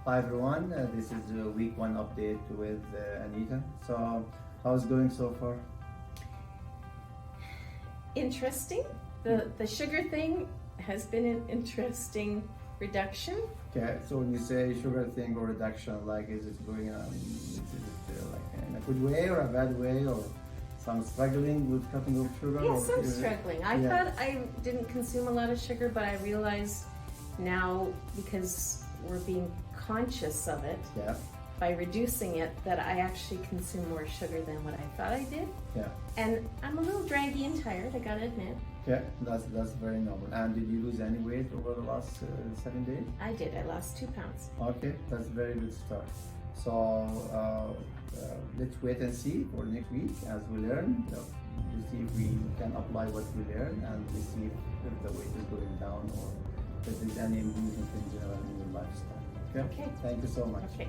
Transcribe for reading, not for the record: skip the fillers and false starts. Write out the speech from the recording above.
Hi everyone, this is the week one update with Anita. So, how's it going so far? Interesting. The sugar thing has been an interesting reduction. Okay, so when you say sugar thing or reduction, like is it going is it like in a good way or a bad way, or some struggling with cutting off sugar? Yes, or I'm struggling. I thought I didn't consume a lot of sugar, but I realize now, because we're being conscious of it, Yeah, by reducing it, that I actually consume more sugar than what I thought I did. yeah, And I'm a little draggy and tired, I gotta admit. yeah. That's very normal. And did you lose any weight over the last 7 days? I did. I lost 2 pounds. Okay, that's a very good start. So let's wait and see for next week as we learn. We see if we can apply what we learn, and we see if the weight is going down or if there's any improvement in general in your lifestyle. Okay? Okay. Thank you so much. Okay.